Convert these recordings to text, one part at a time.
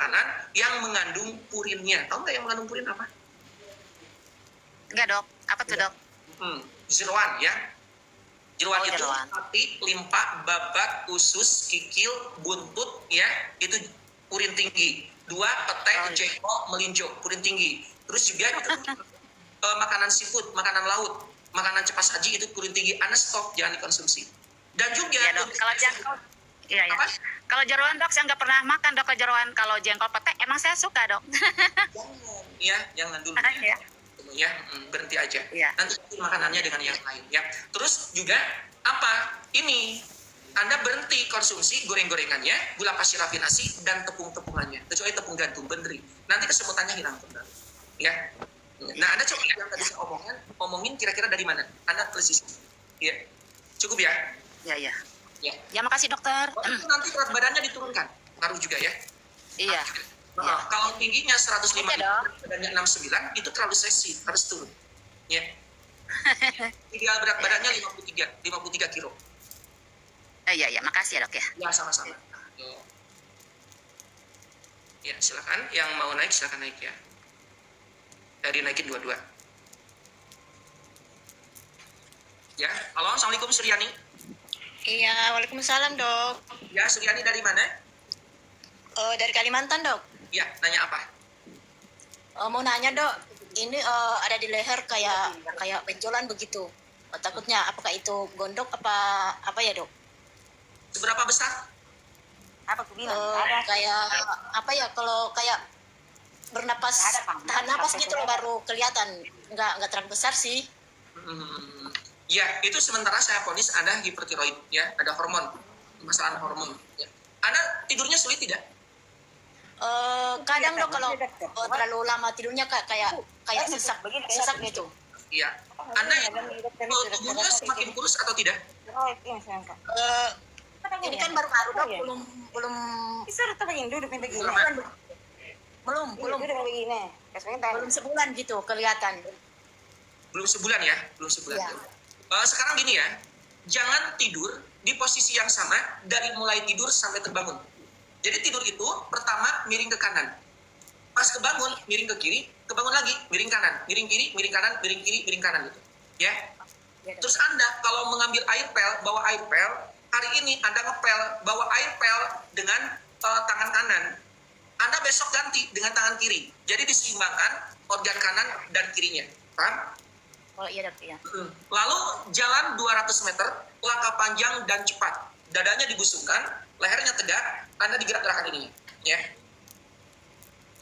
makanan yang mengandung purinnya. Tahu nggak yang mengandung purin apa? Enggak dok, apa tuh dok? Jeroan ya. Jeroan itu jeroan. hati, limpa, babat, usus, kikil, buntut ya, itu purin tinggi. 2, petai, jengkol, melinjo, purin tinggi. Terus juga itu makanan seafood, makanan laut, makanan cepat saji itu purin tinggi. Anda stop, jangan dikonsumsi. Dan juga ya, dok, kalau jengkol, iya ya. Kalau jeroan dok, saya nggak pernah makan dok jeroan. Kalau jengkol petai, emang saya suka dok. Jangan dulu ya. Berhenti aja. Ya. Nanti makanannya dengan yang lain ya. Terus juga apa? Ini Anda berhenti konsumsi goreng-gorengannya, gula pasir rafinasi dan tepung-tepungannya. Kecuali tepung gandum, bendri. Nanti kesemutannya hilang kembali. Ya. Nah, Anda coba yang tadi saya omongin kira-kira dari mana? Anda telisik. Ya. Cukup ya? Ya. Ya. Ya, makasih dokter. Itu nanti berat badannya diturunkan. Ngaruh juga ya. Iya. Ya. Kalau tingginya 105, badannya 69, itu terlalu seksi, harus turun. Ya. Ideal berat badannya 53 kilo. Iya, makasih ya dok ya. Ya, sama-sama. Ya, silakan. Yang mau naik, silakan naik ya. Dari naikin dua-dua. Ya, halo, assalamualaikum Suryani. Iya, waalaikumsalam dok. Ya, Suryani dari mana? Dari Kalimantan dok. Ya, nanya apa? Mau nanya dok, ini ada di leher kayak benjolan begitu. Takutnya apakah itu gondok apa ya dok? Seberapa besar? Apa aku bilang? Kayak apa ya, kalau kayak bernapas, tahan napas gitu loh baru kelihatan. Nggak terlalu besar sih. Ya, itu sementara saya vonis Anda hipertiroid ya, ada hormon, masalah hormon. Ya. Anda tidurnya sulit tidak? Kadang dok kalau terlalu lama tidurnya kayak sesak gitu. Iya. Anda tubuhnya semakin kurus atau tidak? Ini kan baru-baru dok, belum sebulan gitu kelihatan. Belum sebulan ya, belum sebulan. Ya. Sekarang gini ya, jangan tidur di posisi yang sama dari mulai tidur sampai terbangun. Jadi tidur itu pertama miring ke kanan, pas kebangun miring ke kiri, kebangun lagi miring kanan, miring kiri, miring kanan, miring kiri, miring kanan gitu, ya. Terus Anda kalau mengambil air pel, bawa air pel, hari ini Anda ngepel, bawa air pel dengan tangan kanan. Anda besok ganti dengan tangan kiri. Jadi diseimbangkan organ kanan dan kirinya, paham? Oh iya dok, iya. Lalu jalan 200 meter, langkah panjang dan cepat. Dadanya digusungkan, lehernya tegak, Anda digerak-gerakkan ininya, ya.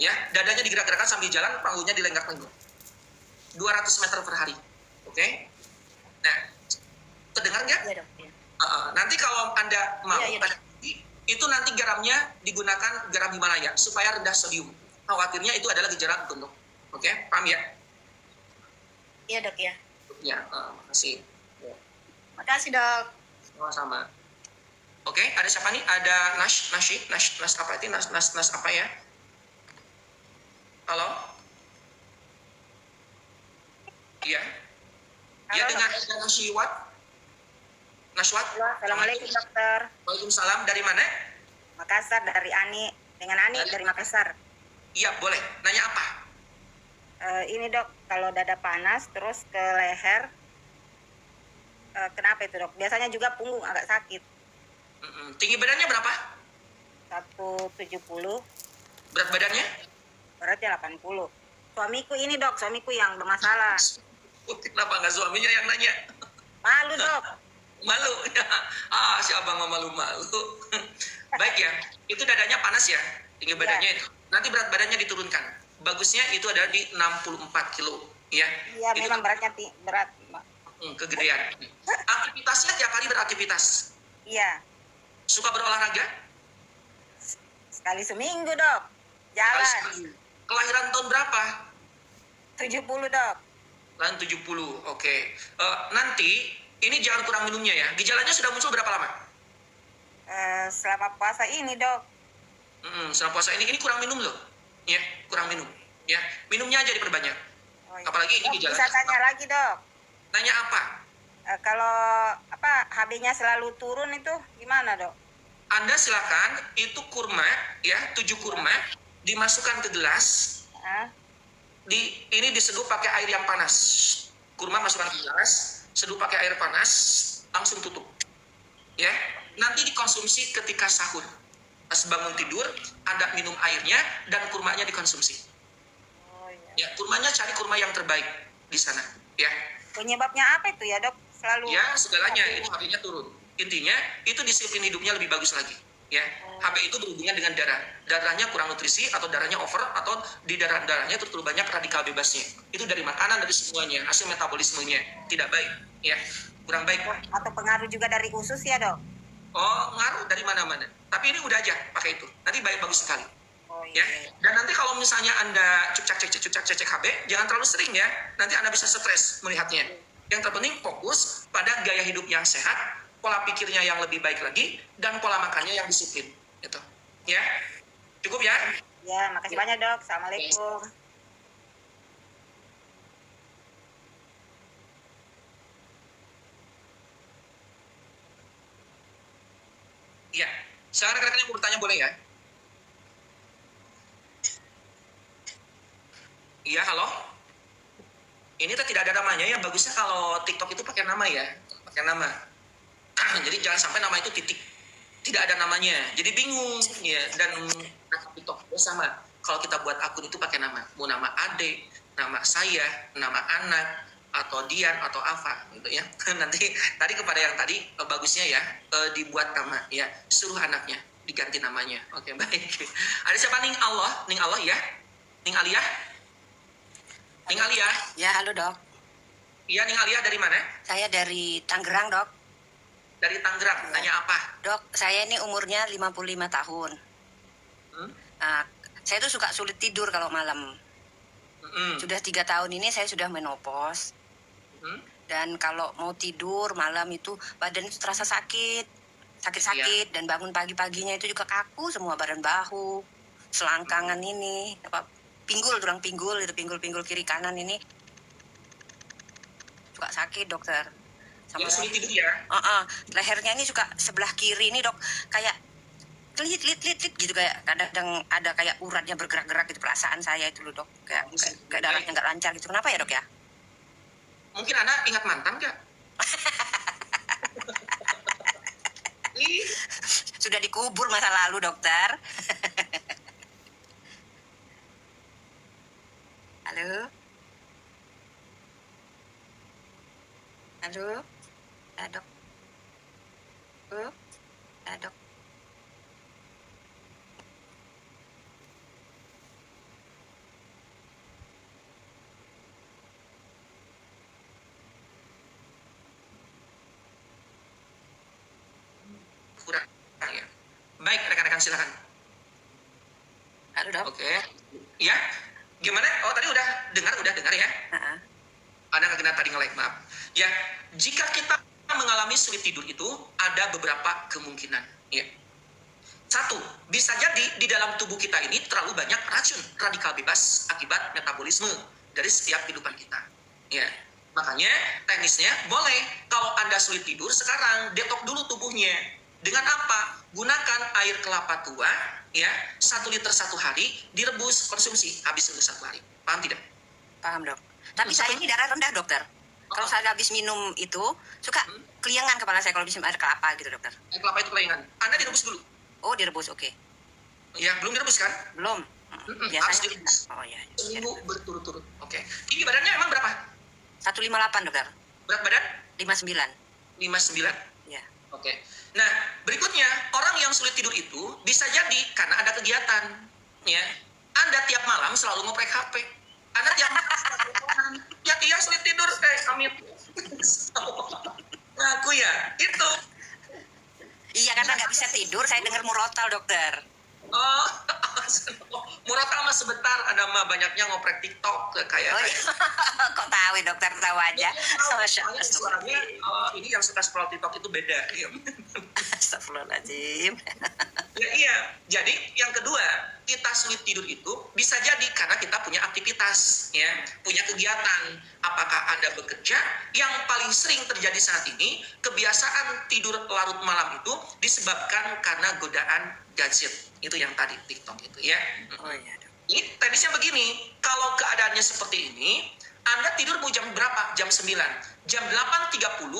Ya, dadanya digerak-gerakkan sambil jalan, panggungnya dilenggak-lenggok. 200 meter per hari. Oke? Nah, terdengar nggak? Iya dok, iya. Nanti kalau Anda mau, itu nanti garamnya digunakan garam Himalaya supaya rendah sodium. Khawatirnya itu adalah gejala gendut. Oke, paham ya? Iya dok ya. Ya, makasih. Makasih dok. Sama-sama. Oke, ada siapa nih? Ada Nas apa itu? Nas apa ya? Halo? Iya. Iya, dengan Nasyiwat. Naswat. Assalamualaikum dokter. Waalaikumsalam. Dari mana? Makassar, dari Ani. Dengan Ani dari Makassar. Iya, boleh. Nanya apa? Ini dok, kalau dada panas terus ke leher, kenapa itu dok? Biasanya juga punggung agak sakit. Tinggi badannya berapa? 170. Berat badannya? Beratnya 80. Suamiku ini dok, suamiku yang bermasalah. Kenapa nggak suaminya yang nanya? Malu dok. Malu ya. Si abang malu-malu. Baik ya, itu dadanya panas ya, tinggi badannya itu. Nanti berat badannya diturunkan. Bagusnya itu adalah di 64 kilo ya. Iya, memang beratnya berat. Kegedean. Aktivitasnya tiap hari beraktivitas. Iya. Suka berolahraga? Sekali seminggu dok. Jalan. Kelahiran tahun berapa? 70 dok. Kelahiran 70, oke. Nanti ini jangan kurang minumnya ya. Gejalanya sudah muncul berapa lama? Selama puasa ini dok. Selama puasa ini kurang minum loh. Ya, kurang minum. Ya, minumnya aja diperbanyak. Oh, iya. Apalagi ini gejalanya. Bisa tanya lagi dok. Tanya apa? Kalau HB-nya selalu turun itu gimana dok? Anda silakan itu kurma ya, 7 kurma dimasukkan ke gelas, ini diseduh pakai air yang panas. Kurma masukkan ke gelas, seduh pakai air panas, langsung tutup. Ya, nanti dikonsumsi ketika sahur. Pas bangun tidur, ada minum airnya dan kurmanya dikonsumsi. Ya, kurmanya cari kurma yang terbaik di sana. Ya. Penyebabnya apa itu ya, Dok? Selalu. Ya, segalanya itu HB-nya turun. Intinya itu disiplin hidupnya lebih bagus lagi. Ya, HB itu berhubungan dengan darah. Darahnya kurang nutrisi atau darahnya over atau di darahnya itu terlalu banyak radikal bebasnya. Itu dari makanan, dari semuanya, hasil metabolismenya tidak baik. Ya, kurang baik. Atau pengaruh juga dari usus ya, Dok? Oh, ngaruh dari mana-mana. Tapi ini udah aja pakai itu. Nanti bagus sekali. Oh, Ya. iya. Dan nanti kalau misalnya Anda cek HB, jangan terlalu sering ya. Nanti Anda bisa stres melihatnya. Yang terpenting fokus pada gaya hidup yang sehat, pola pikirnya yang lebih baik lagi, dan pola makannya yang disiplin. Gitu. Ya. Cukup ya? Ya, makasih banyak, Dok. Assalamualaikum. Iya. Sekarang rekan-rekan yang mau bertanya boleh ya? Iya, halo? Ini tuh tidak ada namanya ya. Bagusnya kalau TikTok itu pakai nama ya. Pakai nama. Jadi jangan sampai nama itu titik. Tidak ada namanya. Jadi bingung. Ya. Dan TikTok itu sama. Kalau kita buat akun itu pakai nama. Mau nama Ade, nama saya, nama anak, atau Dian, atau Ava. Gitu ya. Nanti tadi kepada yang tadi, bagusnya ya, dibuat nama. Ya. Suruh anaknya diganti namanya. Oke, baik. Ada siapa? Ning Allah ya? Ning Aliyah? Ning Alia. Ya, halo Dok. Iya, Ning Alia dari mana? Saya dari Tangerang, Dok. Dari Tangerang. Tanya apa? Dok, saya ini umurnya 55 tahun. Nah, saya tuh suka sulit tidur kalau malam. Sudah 3 tahun ini saya sudah menopause. Dan kalau mau tidur malam itu badan itu terasa sakit. Sakit-sakit. Dan bangun pagi-paginya itu juga kaku semua, badan bahu. Selangkangan ini. Tulang pinggul, itu pinggul kiri kanan ini suka sakit, dokter. Sama sulit tidur ya? Lehernya ini suka sebelah kiri ini, Dok, kayak lit gitu, kayak kadang ada kayak uratnya bergerak-gerak gitu, perasaan saya itu loh, Dok. Kayak darahnya nggak lancar gitu. Kenapa ya, Dok ya? Mungkin anak ingat mantan nggak? Sudah dikubur masa lalu, dokter. Halo? Halo? Dok? Dok? Kurang ya. Baik, rekan-rekan silakan. Halo, Dok? Oke. Ya. Gimana? Oh, tadi udah dengar ya? Ada nggak kena tadi nge-like, maaf. Ya, jika kita mengalami sulit tidur itu ada beberapa kemungkinan. Ya. 1, bisa jadi di dalam tubuh kita ini terlalu banyak racun radikal bebas akibat metabolisme dari setiap kehidupan kita. Ya. Makanya teknisnya boleh kalau Anda sulit tidur sekarang detok dulu tubuhnya. Dengan apa? Gunakan air kelapa tua, ya, 1 liter 1 hari, direbus, konsumsi, habis untuk 1 hari. Paham tidak? Paham, Dok. Tapi saya ini darah rendah, dokter. Kalau saya habis minum itu, suka keliangan kepala saya kalau habis minum air kelapa gitu, dokter. Air kelapa itu kelaingan. Anda direbus dulu. Oh, direbus, oke. Ya, belum direbus kan? Belum. Harus Biasanya direbus. Oh iya. Seminggu berturut-turut. Oke. Tinggi badannya emang berapa? 158, dokter. Berat badan? 59. 59. Ya. Oke. Nah, berikutnya, orang yang sulit tidur itu bisa jadi karena ada kegiatan. Ya. Anda tiap malam selalu ngoprek HP. Anda tiap malam selalu teleponan. Ya, iya sulit tidur kayak kami. Ngaku ya, itu. Iya, karena nggak bisa tidur, saya dengar murotal, dokter. Oh, murotal mah sebentar, ada mah banyaknya ngoprek TikTok kayak. Oh, iya. Kok tahu ya, dokter, tahu aja. Masya Allah. Suaranya ini yang suka scroll TikTok itu beda. Astagfirullahaladzim. Ya iya. Jadi yang kedua, kita sulit tidur itu bisa jadi karena kita punya aktivitas, ya, punya kegiatan. Apakah Anda bekerja? Yang paling sering terjadi saat ini, kebiasaan tidur larut malam itu disebabkan karena godaan gadget. Itu yang tadi TikTok itu, ya. Oh iya, Dok. Ini teknisnya begini, kalau keadaannya seperti ini, Anda tidur mau jam berapa? Jam 9. Jam 8.30,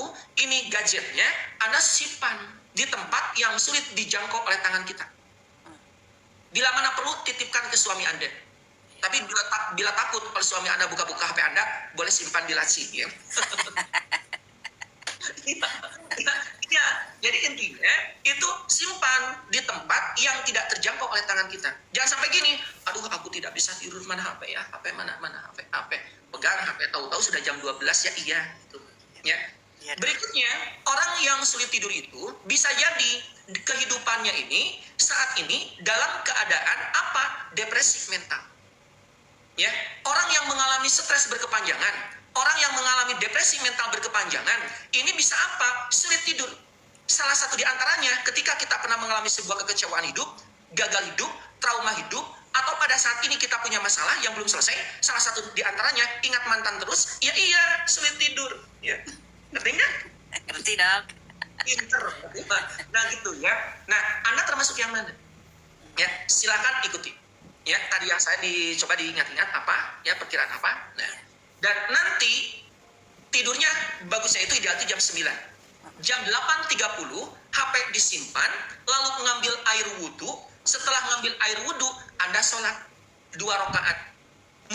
ini gadgetnya Anda simpan di tempat yang sulit dijangkau oleh tangan kita. Bila mana perlu, titipkan ke suami Anda. Tapi bila takut kalau suami Anda buka-buka HP Anda, boleh simpan di laci. Ya. Ya, jadi intinya itu simpan di tempat yang tidak terjangkau oleh tangan kita. Jangan sampai gini, aduh aku tidak bisa tidur, mana HP ya, HP mana HP, pegang HP, tahu-tahu sudah jam 12 ya, iya gitu. Ya. Berikutnya, orang yang sulit tidur itu bisa jadi kehidupannya ini saat ini dalam keadaan apa? Depresi mental. Ya, orang yang mengalami stres berkepanjangan, orang yang mengalami depresi mental berkepanjangan, ini bisa apa? Sulit tidur. Salah satu di antaranya ketika kita pernah mengalami sebuah kekecewaan hidup, gagal hidup, trauma hidup, atau pada saat ini kita punya masalah yang belum selesai, salah satu di antaranya ingat mantan terus, ya iya, sulit tidur. Ya. Ngerti nggak? Ngerti, Dok. Pinter. Nah gitu ya. Nah, Anda termasuk yang mana? Ya, silakan ikuti. Ya, tadi yang saya dicoba diingat-ingat apa? Ya, perkiraan apa? Nah, dan nanti tidurnya bagusnya itu ideal itu jam 9. Jam 8.30 HP disimpan, lalu mengambil air wudhu. Setelah ngambil air wudhu, Anda sholat 2 rakaat.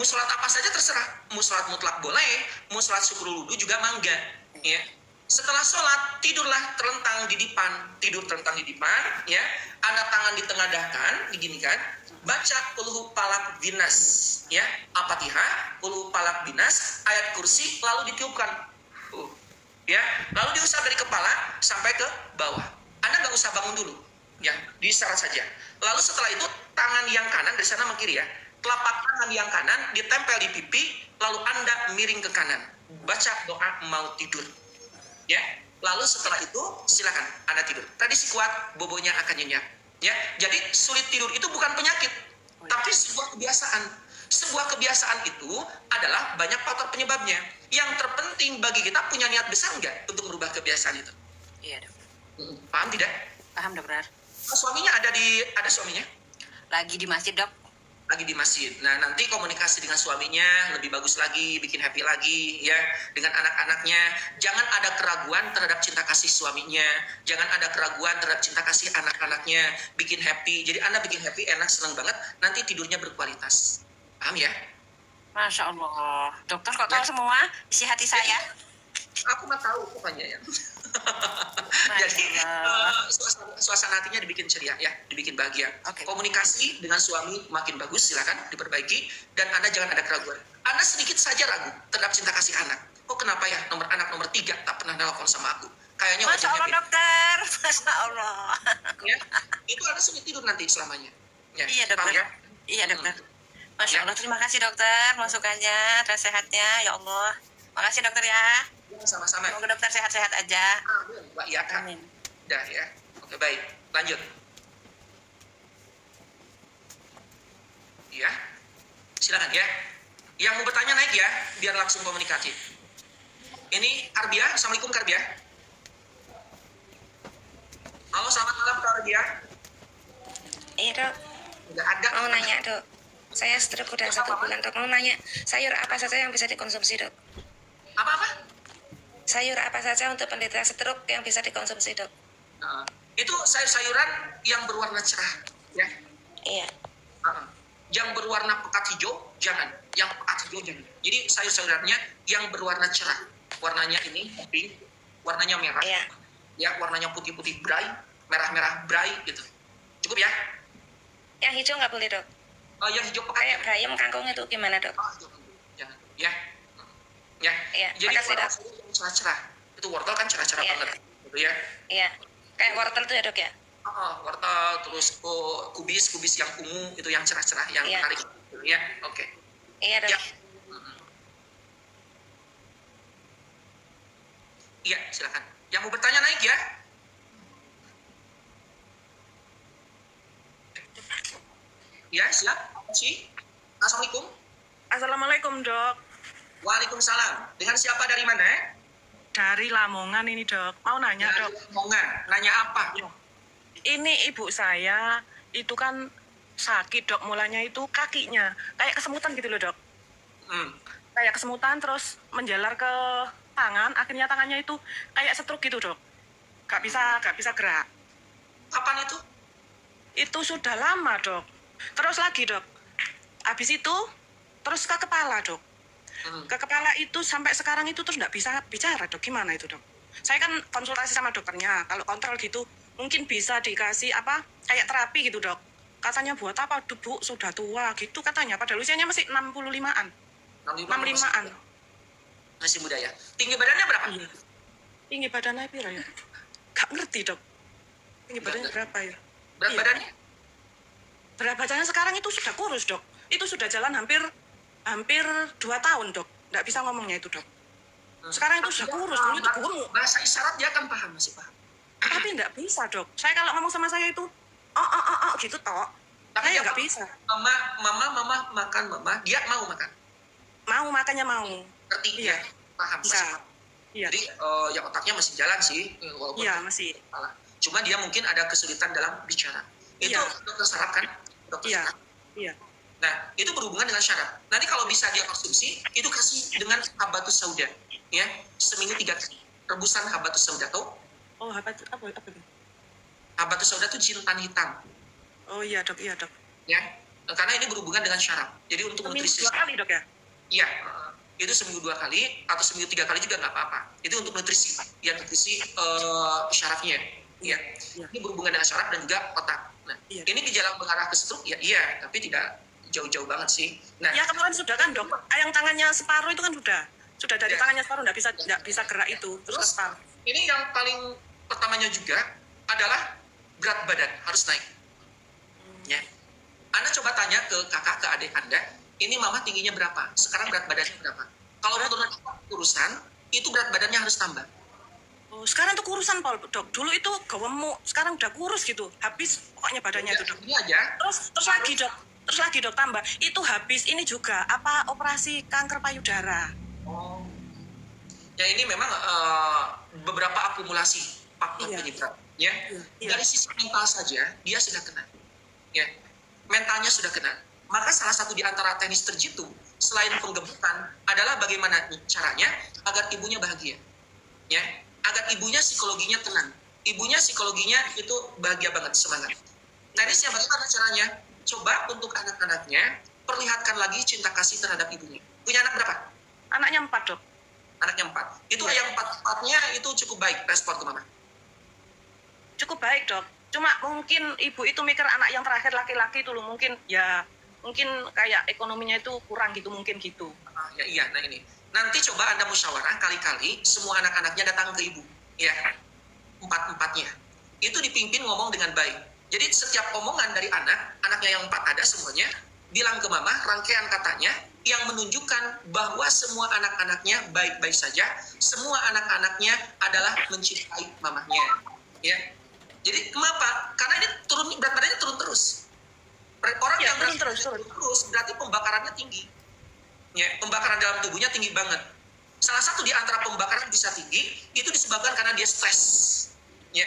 Mau sholat apa saja terserah. Mau sholat mutlak boleh, mau sholat syukur wudhu juga mangga. Ya. Setelah sholat, tidurlah terlentang di depan. Tidur terlentang di depan, ya. Anda tangan ditengadahkan, diginikan. Baca Qul Falaq Binas, ya. Al-Fatihah, Qul Falaq Binas, ayat kursi, lalu ditiupkan. Ya. Lalu diusap dari kepala sampai ke bawah. Anda nggak usah bangun dulu, ya. Diisyarat saja. Lalu setelah itu, tangan yang kanan dari sana ke kiri, ya. Telapak tangan yang kanan ditempel di pipi, lalu Anda miring ke kanan. Baca doa mau tidur. Ya, lalu setelah itu silakan Anda tidur. Tradisi kuat, bobonya akan nyenyak. Ya, jadi sulit tidur itu bukan penyakit, tapi sebuah kebiasaan. Sebuah kebiasaan itu adalah banyak faktor penyebabnya. Yang terpenting bagi kita punya niat besar nggak untuk merubah kebiasaan itu? Iya, Dok. Paham tidak? Paham, Dokter. Suaminya ada suaminya? Lagi di masjid, Dok. Lagi di masjid. Nah, nanti komunikasi dengan suaminya lebih bagus lagi, bikin happy lagi, ya, dengan anak-anaknya. Jangan ada keraguan terhadap cinta kasih suaminya. Jangan ada keraguan terhadap cinta kasih anak-anaknya. Bikin happy. Jadi Anda bikin happy, enak, senang banget. Nanti tidurnya berkualitas. Paham ya? Masya Allah. Dokter kok tahu semua isi hati saya? Aku mah tahu pokoknya ya. Jadi suasana hatinya dibikin ceria ya, dibikin bahagia. Okay. Komunikasi dengan suami makin bagus, silakan diperbaiki dan Anda jangan ada keraguan. Anda sedikit saja ragu terhadap cinta kasih anak. Oh kenapa ya anak nomor 3 tak pernah nelpon sama aku? Kayaknya Masya Allah, wajahnya Dokter. Masya Allah. ya. Itu Anda sulit tidur nanti selamanya. Ya, Iya, paham Dokter. ya? Iya, Dokter. Masya Allah, terima kasih, Dokter, masukannya dan sehatnya, ya Allah. Makasih, Dokter ya. Sama-sama. Semoga Dokter sehat-sehat aja. Amin. Mbak Yaka. Amin. Udah ya. Oke, baik. Lanjut. Ya. Silakan ya. Yang mau bertanya naik ya, biar langsung komunikasi. Ini Arbia. Assalamualaikum Arbia. Halo, selamat malam Arbia. Iya dok, Enggak ada. mau nanya dok. Saya stroke udah 1 bulan dok. Mau nanya sayur apa saja yang bisa dikonsumsi dok? Apa-apa? Sayur apa saja untuk penderita stroke yang bisa dikonsumsi dok? Nah, itu sayur-sayuran yang berwarna cerah. Ya. Iya. Yang berwarna pekat hijau, jangan. Yang pekat hijau, jangan. Jadi sayur-sayurannya yang berwarna cerah. Warnanya ini pink, warnanya merah. Iya. Ya, warnanya putih-putih bray, merah-merah bray gitu. Cukup ya? Yang hijau nggak boleh dok. Oh, yang hijau pekat. Kayak bayam kangkung itu gimana dok? Oh, jangan. Ya. Ya. Iya, Jadi makasih, warna Dok. yang cerah-cerah. Itu wortel kan cerah-cerah Iya. banget. Gitu ya. Iya. Kayak wortel tuh ya dok ya? Wortel terus kubis yang ungu itu yang cerah-cerah yang Iya. menarik. Gitu ya. Oke. Iya dok. Ya. Iya, silakan. Yang mau bertanya naik ya. Ya, siap. Si. Assalamualaikum. Assalamualaikum, Dok. Waalaikumsalam. Dengan siapa dari mana? Dari Lamongan ini, Dok. Mau nanya, Dari Dok. Lamongan. Nanya apa? Ini ibu saya itu kan sakit, Dok. Mulanya itu kakinya kayak kesemutan gitu loh, Dok. Kayak kesemutan terus menjalar ke tangan, akhirnya tangannya itu kayak stroke gitu, Dok. Gak bisa gerak. Kapan itu? Itu sudah lama, Dok. Terus lagi, Dok. Habis itu terus ke kepala, Dok. Ke kepala itu sampai sekarang itu terus nggak bisa bicara, Dok. Gimana itu, Dok? Saya kan konsultasi sama dokternya. Kalau kontrol gitu mungkin bisa dikasih apa kayak terapi gitu, Dok. Katanya buat apa? Duh, Bu, sudah tua gitu katanya. Padahal usianya masih 65-an. 65-an. Masih muda ya. Tinggi badannya berapa? Iya. Tinggi badannya berapa ya? Gak ngerti, Dok. Tinggi badannya berapa ya? Berat Iya. badannya? Berat badannya sekarang itu sudah kurus, Dok. Itu sudah jalan hampir 2 tahun, Dok. Nggak bisa ngomongnya itu, Dok. Sekarang itu sudah kurus, dulu itu gemuk. Bahasa isyarat dia kan paham, masih paham. Tapi nggak bisa, Dok. Saya kalau ngomong sama saya itu, gitu, Tok. Tapi Saya dia nggak bisa. Mama makan, mama. Dia mau makan. Mau, makannya mau. Ngerti Iya. dia. Paham. Bisa. Masih paham. Iya, Jadi ya otaknya masih jalan sih. Walaupun iya masih. salah. Cuma dia mungkin ada kesulitan dalam bicara. Itu Iya. dokter saraf kan? Dokter Iya, saraf. iya. Nah, itu berhubungan dengan syarat. Nanti kalau bisa dia konsumsi, itu kasih dengan habatus sauda. Ya, seminggu 3 kali. Rebusan habatus sauda, tau? Oh, apa itu? Habatus sauda itu jintan hitam. Oh iya, Dok, iya, Dok. Ya, karena ini berhubungan dengan syaraf. Jadi untuk Seminggu nutrisi. 2 kali, Dok, ya? Iya, itu seminggu 2 kali atau seminggu 3 kali juga nggak apa-apa. Itu untuk nutrisi, ya nutrisi syarafnya. Iya. Iya. Ini berhubungan dengan syaraf dan juga otak. Nah, Iya. ini gejala mengarah ke stroke, ya iya, tapi tidak jauh-jauh banget sih. Nah, Ya, kemarin sudah kan, Dok. Yang tangannya separuh itu kan sudah dari Iya. tangannya separuh nggak bisa gerak itu. Terus ke terus separuh. ini yang paling pertamanya juga adalah berat badan harus naik. Ya. Anda coba tanya ke kakak, ke adik Anda, ini mama tingginya berapa? Sekarang berat badannya berapa? Kalau menurut urusan, itu berat badannya harus tambah. Oh, sekarang tuh kurusan, Paul, Dok. Dulu itu gemuk, sekarang udah kurus gitu. Habis pokoknya badannya itu, Dok. Ini aja. Terus lagi, Dok. Terus lagi, Dok, tambah. Itu habis ini juga apa operasi kanker payudara. Oh. Ya ini memang beberapa akumulasi faktor Iya. penyebab. Ya. Iya. Dari sisi mental saja, dia sudah kena. Ya. Mentalnya sudah kena. Maka salah satu di antara teknis terjitu, selain penggemukan, adalah bagaimana caranya agar ibunya bahagia. Ya. Agar ibunya psikologinya tenang. Ibunya psikologinya itu bahagia banget, semangat. Teknisnya bagaimana caranya? Coba untuk anak-anaknya, perlihatkan lagi cinta kasih terhadap ibunya. Punya anak berapa? Anaknya 4, Dok. Anaknya 4. Itu Iya. yang 4-4-nya itu cukup baik respon ke mama. Cukup baik, Dok. Cuma mungkin ibu itu mikir anak yang terakhir laki-laki itu loh, mungkin kayak ekonominya itu kurang gitu, mungkin gitu. Ya iya, nah ini. Nanti coba Anda musyawarah kali-kali semua anak-anaknya datang ke ibu. Ya, 4-4-nya. Itu dipimpin ngomong dengan baik. Jadi setiap omongan dari anaknya yang 4 ada semuanya, bilang ke mama rangkaian katanya yang menunjukkan bahwa semua anak-anaknya baik-baik saja, semua anak-anaknya adalah mencintai mamanya. Ya. Jadi kenapa? Karena ini berat badannya turun terus. Orang Ya, yang turun berat terus. terus berarti pembakarannya tinggi. Ya, pembakaran dalam tubuhnya tinggi banget. Salah satu di antara pembakaran bisa tinggi itu disebabkan karena dia stres. Ya.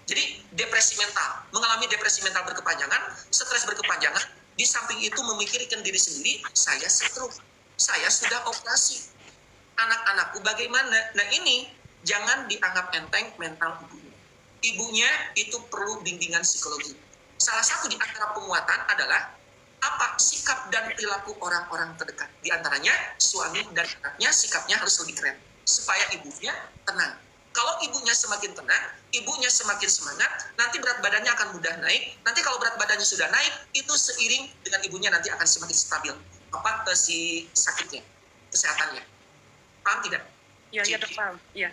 Jadi depresi mental, mengalami depresi mental berkepanjangan, stres berkepanjangan, di samping itu memikirkan diri sendiri, saya stroke, saya sudah operasi. Anak-anakku bagaimana? Nah ini jangan dianggap enteng mental ibunya. Ibunya itu perlu bimbingan psikologi. Salah satu di antara penguatan adalah apa sikap dan perilaku orang-orang terdekat. Di antaranya suami dan anaknya sikapnya harus lebih keren supaya ibunya tenang. Kalau ibunya semakin tenang, ibunya semakin semangat, nanti berat badannya akan mudah naik. Nanti kalau berat badannya sudah naik, itu seiring dengan ibunya nanti akan semakin stabil. Si sakitnya, kesehatannya. Paham tidak? Ya, Dok, paham. Ya.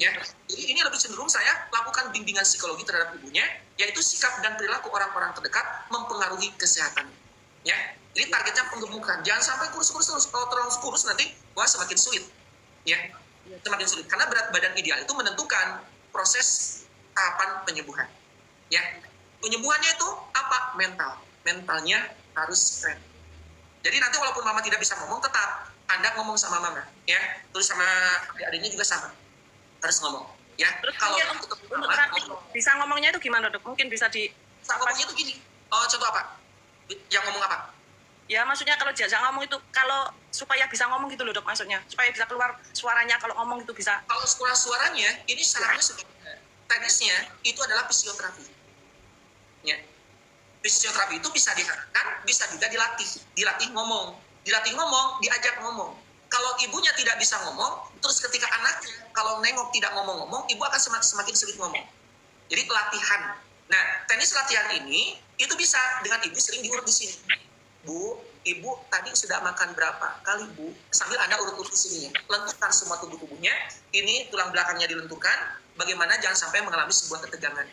Jadi ini lebih cenderung saya lakukan bimbingan psikologi terhadap ibunya, yaitu sikap dan perilaku orang-orang terdekat mempengaruhi kesehatannya. Ya. Jadi targetnya penggemukan. Jangan sampai kurus-kurus terus. Kalau terlalu kurus nanti semakin sulit. Ya. Semakin sulit. Karena berat badan ideal itu menentukan proses tahapan penyembuhan. Ya. Penyembuhannya itu apa? Mental. Mentalnya harus keren. Jadi nanti walaupun mama tidak bisa ngomong, tetap Anda ngomong sama mama, ya. Terus sama adik-adiknya juga sama, harus ngomong, ya. Terus Kalau untuk terapi bisa ngomongnya itu gimana dok? Mungkin bisa di ngomongnya itu gini. Oh, contoh apa? Yang ngomong apa? ya maksudnya kalau diajak ngomong itu kalau supaya bisa ngomong gitu loh dok, maksudnya supaya bisa keluar suaranya kalau ngomong itu bisa. Kalau suaranya, ini syaratnya sebenarnya teknisnya itu adalah fisioterapi. Ya. Fisioterapi itu bisa dikatakan, bisa juga dilatih ngomong, diajak ngomong. Kalau ibunya tidak bisa ngomong, terus ketika anaknya kalau nengok tidak ngomong-ngomong, ibu akan semakin sulit ngomong. Jadi latihan. Nah, teknis latihan ini itu bisa dengan ibu sering diurut di sini. Bu, ibu tadi sudah makan berapa kali, Bu? Sambil Anda urut-urut di sini. Lenturkan semua tubuhnya. Ini tulang belakangnya dilenturkan. Bagaimana jangan sampai mengalami sebuah ketegangan.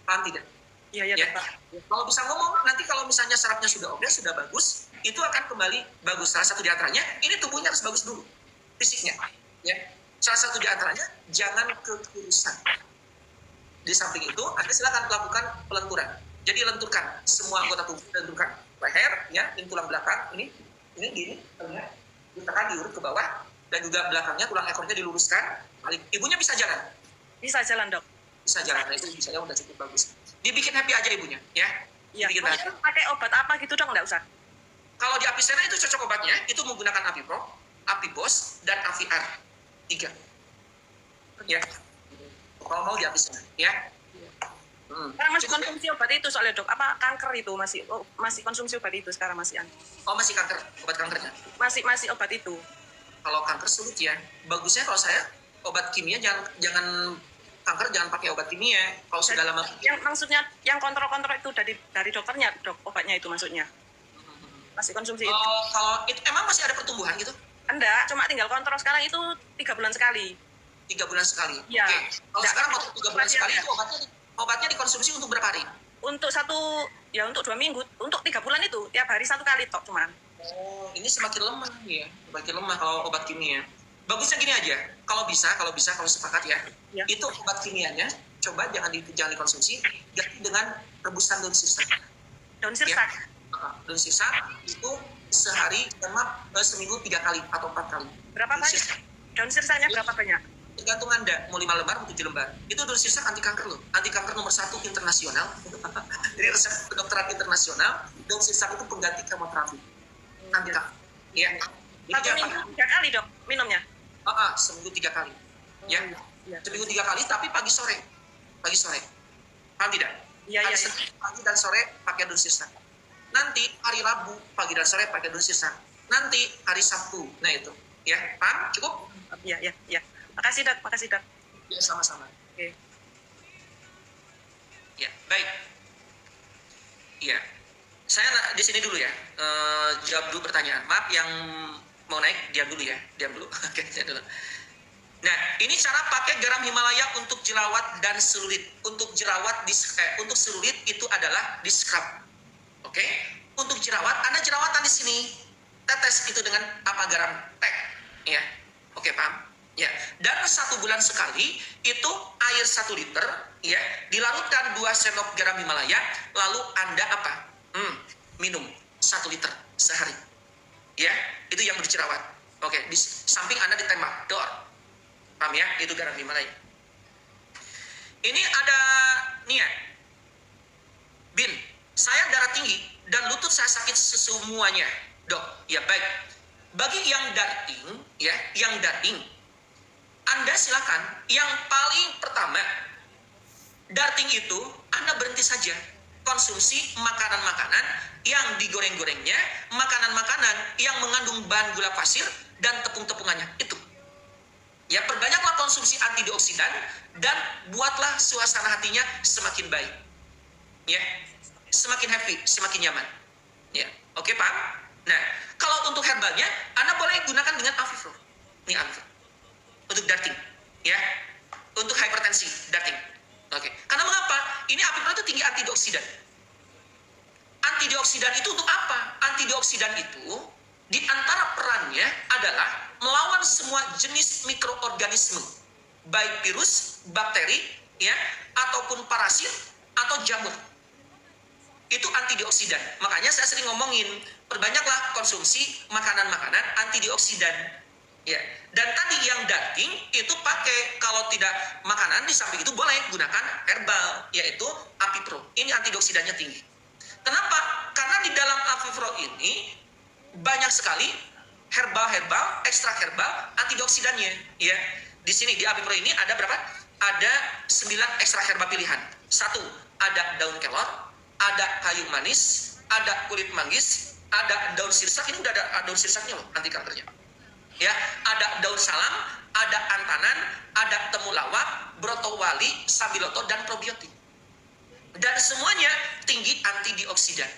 Paham tidak? Iya, Ya. Pak. Kalau bisa ngomong, nanti kalau misalnya sarafnya sudah oke, sudah bagus, itu akan kembali bagus. Salah satu di antaranya, ini tubuhnya harus bagus dulu, fisiknya. Ya. Salah satu di antaranya, jangan kekurusan. Di samping itu, Anda silakan lakukan pelenturan. Jadi lenturkan semua anggota tubuh, lenturkan leher, ya, ini tulang belakang, ini gini, ditekan diurut ke bawah, dan juga belakangnya tulang ekornya diluruskan. Ibunya bisa jalan. Bisa jalan dok. Bisa jalan, nah, itu bisa ya, udah cukup bagus. Dibikin happy aja ibunya, ya. Iya. Dibikin bahagia. Pakai obat apa gitu dok, nggak usah. Kalau di Apisena itu cocok obatnya, itu menggunakan Apipro, Apibos, dan Aviar. 3. Ya. Kalau mau di Apisena, ya. Sekarang masih konsumsi obat itu soalnya dok. Apa kanker itu masih konsumsi obat itu sekarang masih Oh, masih kanker, obat kankernya. masih obat itu. Kalau kanker sulit ya. Bagusnya kalau saya obat kimia jangan kanker jangan pakai obat kimia. Kalau sudah lama. Yang maksudnya yang kontrol itu dari dokternya dok, obatnya itu maksudnya. Masih konsumsi itu. Oh, kalau itu emang masih ada pertumbuhan gitu? Enggak, cuma tinggal kontrol sekarang itu 3 bulan sekali. 3 bulan sekali. Iya. Oke. Kalau Nggak, sekarang waktu 3 bulan sekali ya. itu obatnya dikonsumsi untuk berapa hari? Untuk untuk 2 minggu, untuk 3 bulan itu tiap hari 1 kali tok cuman. Oh, ini semakin lemah ya. Semakin lemah kalau obat kimia. Bagusnya gini aja. Kalau sepakat ya. Ya. Itu obat kimianya coba jangan dikonsumsi, ganti dengan rebusan daun sirsak. Daun sirsak. Daun sirsak itu seminggu 3 kali atau 4 kali. Berapa banyak? Daun sirsaknya berapa banyak? Tergantung Anda, mau 5 lembar, mau 7 lembar. Itu daun sirsak anti kanker loh. Anti kanker nomor 1 internasional. Jadi resep kedokteran internasional, daun sirsak itu pengganti kemoterapi. Anti kanker. Ya. Jadi 1 minggu 3 kali dok minumnya? Seminggu 3 kali. Ya. Iya. Seminggu 3 kali, tapi pagi sore. Paham tidak? Iya. Pagi dan sore pakai daun sirsak. Nanti hari Rabu pagi dan sore pakai daun sirsak. Nanti hari Sabtu. Nah itu. Ya, paham? Cukup? Iya. Makasih dok. Ya, sama-sama. Oke. Ya, baik. Ya. Saya di sini dulu ya. Jawab dulu pertanyaan. Maaf yang mau naik diam dulu ya. Oke, saya dulu. Nah, ini cara pakai garam Himalaya untuk jerawat dan selulit. Untuk selulit itu adalah di scrub. Oke? Untuk jerawat, Anda jerawatan di sini. Tetes itu dengan apa garam? Tek. Ya. Oke, paham? Ya. Dan 1 bulan sekali itu air 1 liter ya, dilarutkan 2 sendok garam Himalaya, lalu Anda apa? Minum 1 liter sehari. Ya, itu yang berjerawat. Oke, di samping Anda ditembak dor. Paham ya? Itu garam Himalaya. Ini ada Nia. Bin, saya darah tinggi dan lutut saya sakit semuanya. Dok, ya baik. Bagi yang darting, Anda silakan yang paling pertama, darting itu Anda berhenti saja konsumsi makanan-makanan yang digoreng-gorengnya, makanan-makanan yang mengandung bahan gula pasir dan tepung-tepungannya itu. Ya, perbanyaklah konsumsi antioksidan dan buatlah suasana hatinya semakin baik. Ya, semakin happy, semakin nyaman. Ya, oke paham? Nah, kalau untuk herbalnya, Anda boleh gunakan dengan Aviflo. Ini Aviflo. Untuk darting, ya. Untuk hipertensi, darting. Oke. Karena mengapa? Ini Aviflo itu tinggi antioksidan. Antioksidan itu untuk apa? Antioksidan itu di antara perannya adalah melawan semua jenis mikroorganisme, baik virus, bakteri, ya, ataupun parasit atau jamur. itu antioksidan. Makanya saya sering ngomongin, perbanyaklah konsumsi makanan-makanan antioksidan. Ya, dan tadi yang daging itu pakai, kalau tidak makanan di samping itu boleh gunakan herbal, yaitu Avipro. Ini antioksidannya tinggi. Kenapa? Karena di dalam Avipro ini banyak sekali herbal, ekstrak herbal antioksidannya. Ya, di sini di Avipro ini ada berapa? Ada 9 ekstrak herbal pilihan. 1, ada daun kelor, ada kayu manis, ada kulit manggis, ada daun sirsak. Ini udah ada daun sirsaknya loh, anti kankernya. Ya, ada daun salam, ada antanan, ada temulawak, brotowali, sabiloto, dan probiotik. Dan semuanya tinggi antioksidan.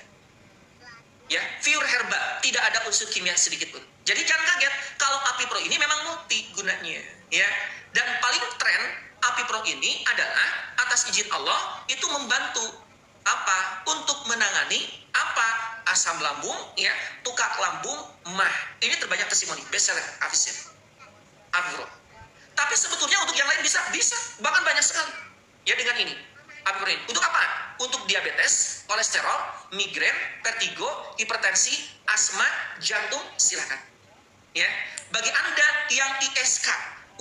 Ya, pure herbal, tidak ada unsur kimia sedikit pun. Jadi jangan kaget kalau Avipro ini memang multi gunanya, ya. Dan paling tren Avipro ini adalah atas izin Allah itu membantu apa? Untuk menangani apa? Asam lambung, ya, tukak lambung, mah. Ini terbanyak testimoni bestseller Avipro. Tapi sebetulnya untuk yang lain bisa, bahkan banyak sekali. Ya, dengan ini Avipro ini. Untuk apa? Untuk diabetes, kolesterol, migrain, vertigo, hipertensi, asma, jantung, silakan. Ya, bagi Anda yang ISK,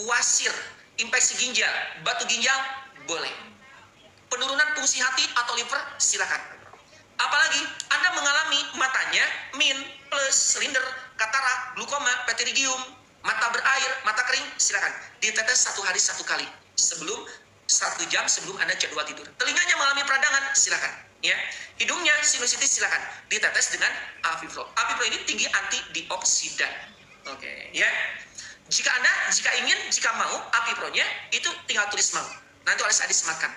wasir, infeksi ginjal, batu ginjal, boleh. Penurunan fungsi hati atau liver, silakan. Apalagi Anda mengalami matanya min, plus, silinder, katarak, glukoma, pterygium, mata berair, mata kering, silakan. Ditetes 1 hari 1 kali sebelum 1 jam sebelum Anda jadwal tidur. Telinganya mengalami peradangan, silakan. Ya, hidungnya sinusitis, silakan. Ditetes dengan Avipro. Avipro ini tinggi antioksidan. Oke, ya. Jika mau Avipro-nya itu tinggal tulis mau. Nanti oleh saya disematkan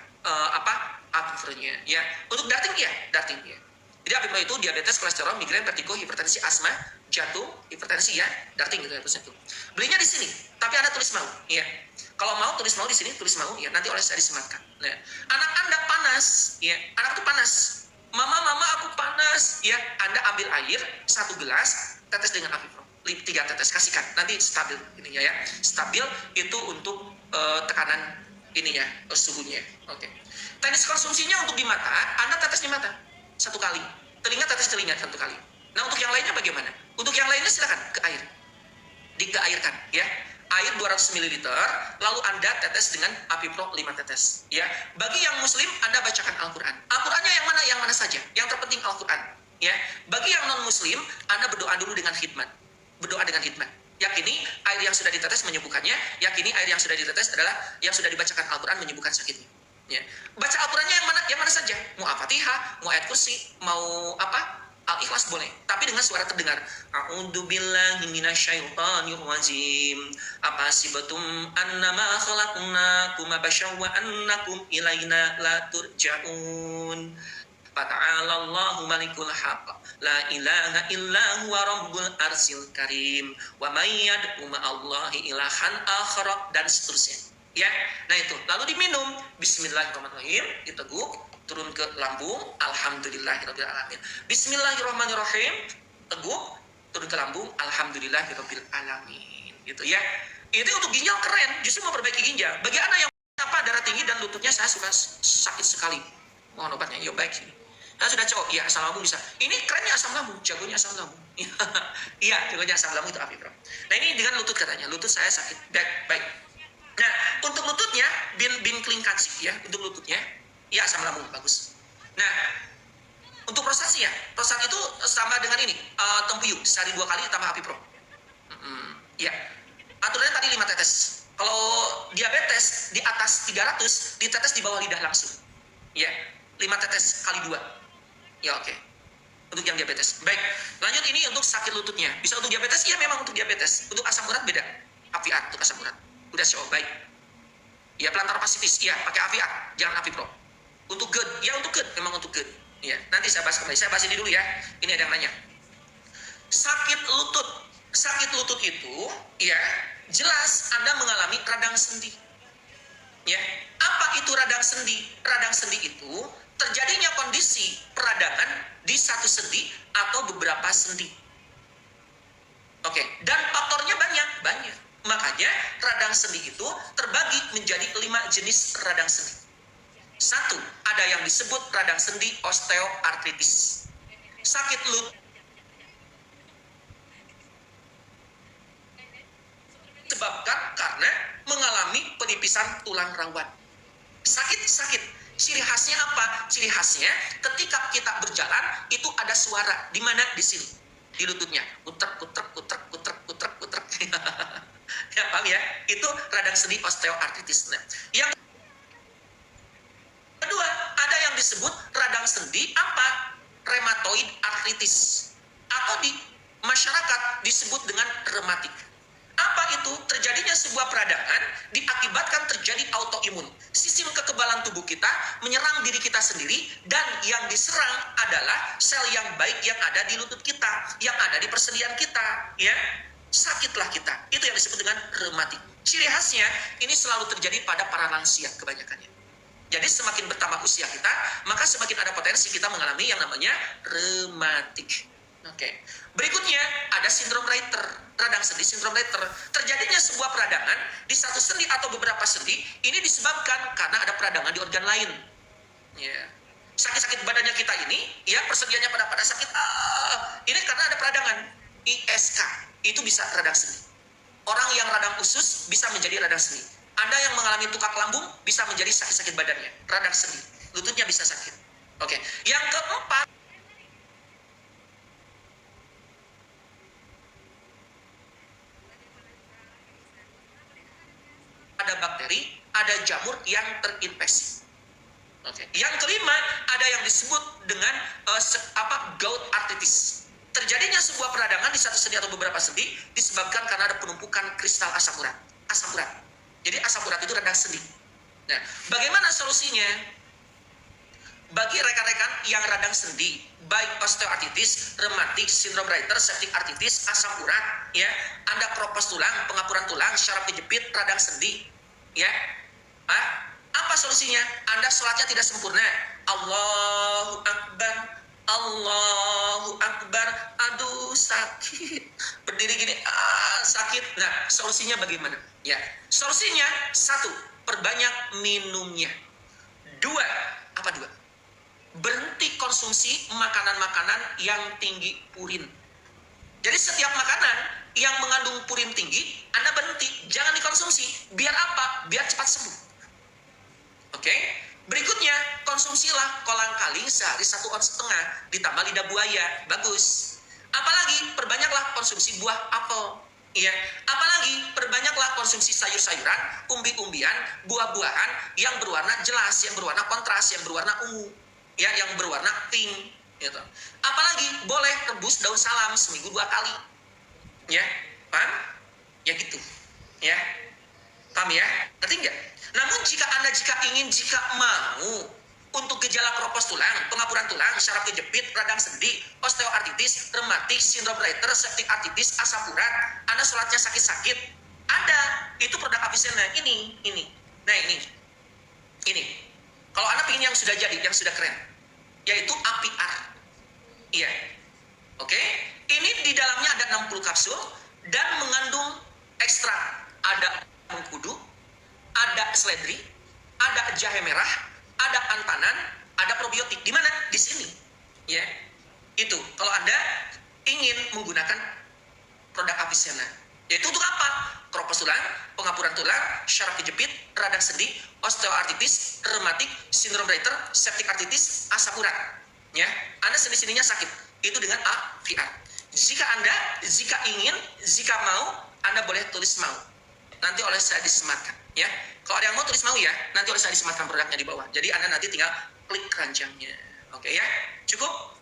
Avipro-nya. Ya, untuk darting ya. Jadi Avipro itu diabetes, kolesterol, migrain, vertigo, hipertensi, asma, jantung, hipertensi ya, darting gitu ya tulisnya tuh. Belinya di sini, tapi Anda tulis mau, ya. Kalau mau tulis mau di sini, tulis mau ya, nanti oleh saya disematkan. Nah, anak Anda panas, ya, anak itu panas. Mama aku panas, ya. Anda ambil air 1 gelas, tetes dengan Avipro. 3 tetes, kasihkan, nanti stabil ininya ya. Stabil itu untuk tekanan ini ya, suhunya. Oke. Teknis konsumsinya untuk di mata, Anda tetes di mata 1 kali. Telinga tetes telinga 1 kali. Nah, untuk yang lainnya bagaimana? Untuk yang lainnya silakan ke air. Dikeairkan ya. Air 200 ml, lalu Anda tetes dengan Avipro 5 tetes. Ya. Bagi yang muslim, Anda bacakan Al-Qur'an. Al-Qur'annya yang mana? Yang mana saja. Yang terpenting Al-Qur'an. Ya. Bagi yang non-muslim, Anda berdoa dulu dengan khidmat. Berdoa dengan khidmat. Yakini air yang sudah ditetes menyembuhkannya. Yakini air yang sudah ditetes adalah yang sudah dibacakan Al-Qur'an menyembuhkan sakitnya. Ya. Baca Al-Qur'annya yang mana saja. Mau Al-Fatihah, mau ayat kursi, mau apa? Al-Ikhlas boleh, tapi dengan suara terdengar. A'udzubillahi minasyaitonir rajim. Apasibatum annama khalaqnakum abasyar wa annakum ilaina la turja'un. Fata'alallahu malikul haqq. La ilaha illa huwa rabbul arsil karim. Wa may yad'u ma'allahi ilahan akhar, dan seterusnya. Ya, nah itu. Lalu diminum. Bismillahirrahmanirrahim. Diteguk. Turun ke lambung, alhamdulillahirabbil alamin. Bismillahirrahmanirrahim, teguk, turun ke lambung, alhamdulillahirabbil alamin. Gitu ya. Itu untuk ginjal keren, justru memperbaiki ginjal. Bagi anak yang darah tinggi dan lututnya saya suka sakit sekali. Mohon obatnya, ya baik sini. Nah, sudah cowok, ya asam lambung bisa. Ini kerennya asam lambung, jagonya asam lambung. Iya, jagonya asam lambung itu Avipro. Nah, ini dengan lutut katanya, lutut saya sakit. Baik. Nah, untuk lututnya, bin klingkansik ya, untuk lututnya. Ya, asam lambung bagus. Nah, untuk prostat sih ya, prostat itu sama dengan ini, Tempuyung sehari 2 kali tambah Avipro. Ya, aturannya tadi 5 tetes. Kalau diabetes di atas 300, ditetes di bawah lidah langsung. Ya, 5 tetes kali 2. Ya, oke. Untuk yang diabetes. Baik, lanjut ini untuk sakit lututnya. Bisa untuk diabetes? Iya, memang untuk diabetes. Untuk asam urat beda. Aviat untuk asam urat. Udah show, baik. Ya, plantar fasciitis, iya, pakai Aviat, jangan Avipro. Untuk GERD, ya untuk GERD, memang untuk GERD. Ya, nanti saya bahas kembali. Saya bahas ini dulu ya. Ini ada yang nanya. Sakit lutut itu, ya, jelas Anda mengalami radang sendi. Ya, apa itu radang sendi? Radang sendi itu terjadinya kondisi peradangan di satu sendi atau beberapa sendi. Oke, dan faktornya banyak. Makanya radang sendi itu terbagi menjadi 5 jenis radang sendi. Satu, ada yang disebut radang sendi osteoartritis. Sakit lutut disebabkan karena mengalami penipisan tulang rawan. Sakit. Ciri khasnya apa? Ciri khasnya ketika kita berjalan itu ada suara. Di mana? Di sini. Di lututnya. Kutrek. Ya, paham ya? Itu radang sendi osteoartritis. Nah, yang kedua, ada yang disebut radang sendi apa? Rheumatoid arthritis. Atau di masyarakat disebut dengan rematik. Apa itu? Terjadinya sebuah peradangan diakibatkan terjadi autoimun. Sistem kekebalan tubuh kita menyerang diri kita sendiri, dan yang diserang adalah sel yang baik yang ada di lutut kita, yang ada di persendian kita, ya. Sakitlah kita. Itu yang disebut dengan rematik. Ciri khasnya ini selalu terjadi pada para lansia kebanyakannya. Jadi semakin bertambah usia kita, maka semakin ada potensi kita mengalami yang namanya rematik. Oke. Berikutnya ada sindrom Reiter, radang sendi sindrom Reiter. Terjadinya sebuah peradangan di satu sendi atau beberapa sendi, ini disebabkan karena ada peradangan di organ lain. Ya. Sakit-sakit badannya kita ini, ya persendiannya pada sakit. Ini karena ada peradangan. ISK itu bisa radang sendi. Orang yang radang usus bisa menjadi radang sendi. Anda yang mengalami tukak lambung bisa menjadi sakit-sakit badannya, radang sendi. Lututnya bisa sakit. Oke. Yang keempat, ada bakteri, ada jamur yang terinfeksi. Oke. Yang kelima, ada yang disebut dengan gout arthritis. Terjadinya sebuah peradangan di satu sendi atau beberapa sendi disebabkan karena ada penumpukan kristal asam urat. Jadi asam urat itu radang sendi. Nah, bagaimana solusinya? Bagi rekan-rekan yang radang sendi, baik osteoartritis, rematik, sindrom Reiter, septic arthritis, asam urat, ya, Anda kropos tulang, pengapuran tulang, syaraf kejepit, radang sendi, ya. Apa solusinya? Anda sholatnya tidak sempurna. Allahu Akbar. Allahu Akbar, aduh sakit, berdiri gini, sakit. Nah, solusinya bagaimana? Ya, solusinya satu, perbanyak minumnya. Dua, apa dua? Berhenti konsumsi makanan-makanan yang tinggi purin. Jadi setiap makanan yang mengandung purin tinggi, Anda berhenti, jangan dikonsumsi. Biar apa? Biar cepat sembuh. Oke? Berikutnya, konsumsilah kolang-kaling sehari 1,5 ons ditambah lidah buaya, bagus. Apalagi perbanyaklah konsumsi buah apel, ya. Apalagi perbanyaklah konsumsi sayur-sayuran, umbi-umbian, buah-buahan yang berwarna jelas, yang berwarna kontras, yang berwarna ungu, ya, yang berwarna pink, gitu. Apalagi boleh rebus daun salam seminggu 2 kali, ya, paham? Ya gitu, ya. Paham ya? Ngerti nggak? Namun jika mau untuk gejala kropos tulang, pengapuran tulang, syaraf kejepit, radang sendi, osteoartritis, rematik, sindrom Reiter, septic arthritis, asam urat, Anda sholatnya sakit-sakit, ada. Itu produk Avicenna. Ini. Nah ini. Kalau Anda ingin yang sudah jadi, yang sudah keren, yaitu APR. Iya. Oke? Ini di dalamnya ada 60 kapsul dan mengandung ekstrak. Ada mengkudu, ada seledri, ada jahe merah, ada antanan, ada probiotik. Di mana? Di sini. Ya. Itu. Kalau Anda ingin menggunakan produk Avicenna. Yaitu untuk apa? Kropos tulang, pengapuran tulang, syaraf kejepit, radang sendi, osteoartritis, rematik, sindrom Reiter, septic arthritis, asam urat. Ya. Anda sendi-sendinya sakit. Itu dengan AVR. Jika ingin, jika mau, Anda boleh tulis mau. Nanti oleh saya disematkan, ya. Kalau ada yang mau tulis mau ya, nanti oleh saya disematkan produknya di bawah. Jadi Anda nanti tinggal klik keranjangnya. Oke ya, cukup?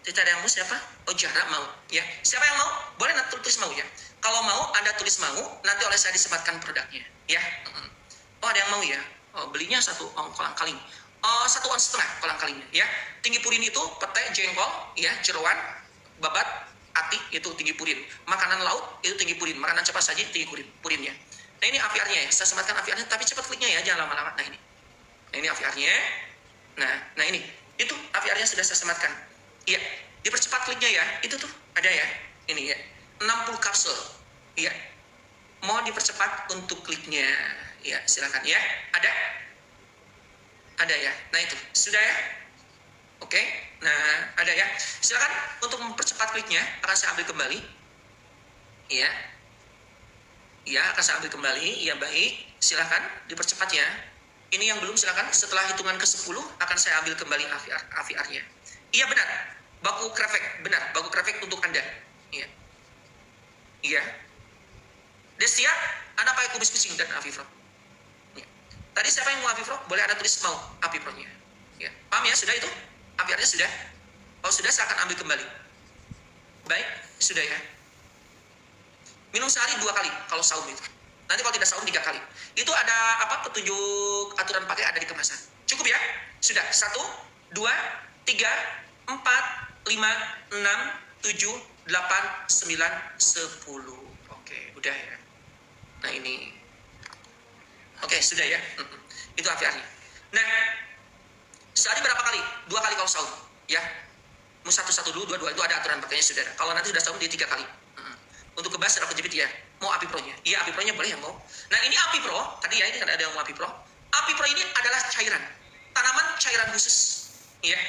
Tidak ada yang mau, siapa? Oh, Jara mau, ya. Siapa yang mau? Boleh nanti tulis mau ya. Kalau mau, Anda tulis mau, nanti oleh saya disematkan produknya, ya. Oh, ada yang mau ya? Oh, belinya 1 kolang-kaling. 1,5 ons kolang-kalingnya, ya. Tinggi purin itu pete, jengkol, ya, jeroan, babat, ati itu tinggi purin. Makanan laut itu tinggi purin. Makanan cepat saji tinggi purinnya. Nah ini AVR-nya ya. Saya sematkan AVR-nya, tapi cepat kliknya ya, jangan lama-lama. Nah ini. Nah ini AVR-nya. Nah ini. Itu AVR-nya sudah saya sematkan. Iya. Dipercepat kliknya ya. Itu tuh ada ya. Ini ya. 60 kapsul. Iya. Mohon dipercepat untuk kliknya. Ya silakan ya. Ada. Ada ya. Nah itu sudah ya. Oke. Nah ada ya. Silakan untuk mempercepat kliknya akan saya ambil kembali. Iya. Iya akan saya ambil kembali. Ya baik. Silakan dipercepat ya. Ini yang belum silakan setelah hitungan ke-10 akan saya ambil kembali AVR-nya. Iya benar. Baku grafik benar. Baku grafik untuk Anda. Iya. Iya. Destia, Anda pakai kubis kucing dan Avifro. Ya. Tadi siapa yang mau Avifro? Boleh Anda tulis mau Avifro-nya. Ya. Paham ya? Sudah itu? AVR-nya sudah? Kalau sudah, saya akan ambil kembali. Baik, sudah ya. Minum sehari 2 kali kalau saum itu. Nanti kalau tidak saum 3 kali. Itu ada apa? Petunjuk aturan pakai ada di kemasan. Cukup ya? Sudah. 1, 2, 3, 4, 5, 6, 7, 8, 9, 10. Oke, udah ya. Nah ini. Oke, sudah ya. Itu AVR-nya. Nah, sehari berapa kali? 2 kali kalau saum. Ya. Mau 1 dulu, 2 itu ada aturan pakainya sudah. Kalau nanti sudah saum dia 3 kali. Untuk kebas atau kejepit ya. Mau Api Pro-nya? Iya, Api Pro-nya boleh yang mau. Nah, ini Api Pro. Tadi ya, ini kan ada yang mau Api Pro. Api Pro ini adalah cairan. Tanaman cairan khusus. Ya.